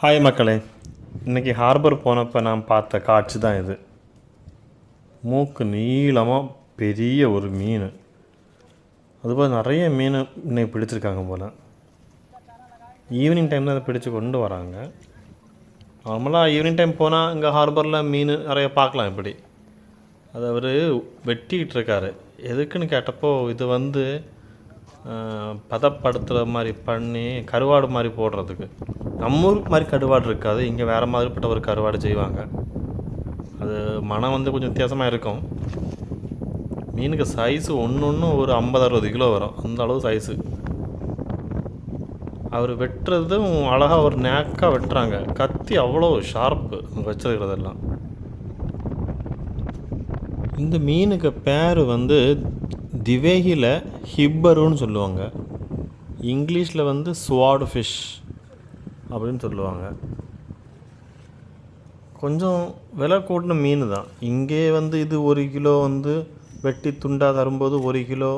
Hi மக்களே, இன்றைக்கி harbour போனப்போ நான் பார்த்த காட்சி தான் இது. மூக்கு நீளமாக பெரிய ஒரு மீன். அதுபோல் நிறைய மீன் இன்னைக்கு பிடிச்சிருக்காங்க போல். ஈவினிங் டைம் தான் அதை பிடிச்சி கொண்டு வராங்க. நார்மலாக ஈவினிங் டைம் போனால் இங்கே ஹார்பரில் மீன் நிறைய பார்க்கலாம். இப்படி அதை அவர் வெட்டிக்கிட்டு இருக்காரு. எதுக்குன்னு கேட்டப்போ இது பதப்படுத்துகிற மாதிரி பண்ணி கருவாடு மாதிரி போடுறதுக்கு. நம்ம ஊர் மாதிரி கருவாடு இருக்காது, இங்கே வேறு மாதிரிப்பட்ட ஒரு கருவாடு செய்வாங்க. அது மனம் கொஞ்சம் வித்தியாசமாக இருக்கும். மீனுக்கு சைஸு ஒன்று ஒரு 50-60 கிலோ வரும், அந்த அளவு சைஸு. அவர் வெட்டுறதும் அழகாக ஒரு நேக்காக வெட்டுறாங்க. கத்தி அவ்வளோ ஷார்ப்பு அங்கே வச்சிருக்கிறதெல்லாம். இந்த மீனுக்கு பேர் திவேகியில் ஹிப்பருன்னு சொல்லுவாங்க. இங்கிலீஷில் ஸ்வார்டு ஃபிஷ் அப்படின்னு சொல்லுவாங்க. கொஞ்சம் விலை கூட்டின மீன் தான். இங்கே இது 1 கிலோ வெட்டி துண்டாக தரும்போது 1 கிலோ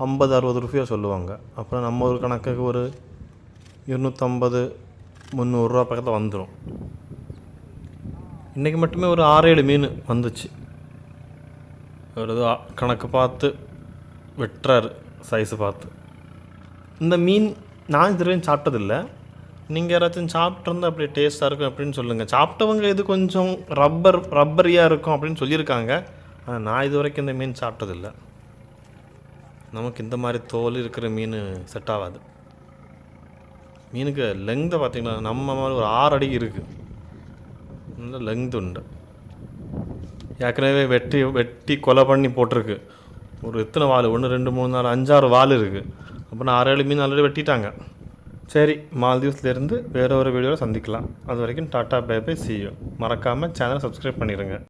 50-60 ரூபாய் சொல்லுவாங்க. அப்புறம் நம்ம ஒரு கணக்குக்கு ஒரு 250-300 ரூபா பக்கத்தில் வந்துடும். இன்றைக்கி மட்டுமே ஒரு 6-7 மீன் வந்துச்சு. ஒரு கணக்கு பார்த்து வெட்டுறாரு, சைஸு பார்த்து. இந்த மீன் நான் இதுவரையும் சாப்பிட்டதில்லை. நீங்கள் யாராச்சும் சாப்பிட்ருந்தா அப்படி டேஸ்ட்டாக இருக்கும் அப்படின்னு சொல்லுங்கள். சாப்பிட்டவங்க இது கொஞ்சம் ரப்பரியாக இருக்கும் அப்படின்னு சொல்லியிருக்காங்க. ஆனால் நான் இது வரைக்கும் இந்த மீன் சாப்பிட்டதில்லை. நமக்கு இந்த மாதிரி தோல் இருக்கிற மீன் செட் ஆகாது. மீனுக்கு லெங்தை பார்த்திங்கன்னா நம்ம மாதிரி ஒரு 6 அடி இருக்குது. நல்ல லெங்து உண்டு. ஏற்கனவே வெட்டி கொலை பண்ணி போட்டிருக்கு. ஒரு எத்தனை வால், 1 2 3 4 5-6 வால் இருக்குது. அப்போ நான் 6-7 மீன் ஆல்ரெடி வெட்டிட்டாங்க. சரி, மால்தீவ்ஸ்லேருந்து வேறு ஒரு வீடியோவில் சந்திக்கலாம். அது வரைக்கும் tata bye bye, see you. மறக்காமல் சேனலை சப்ஸ்கிரைப் பண்ணிடுங்க.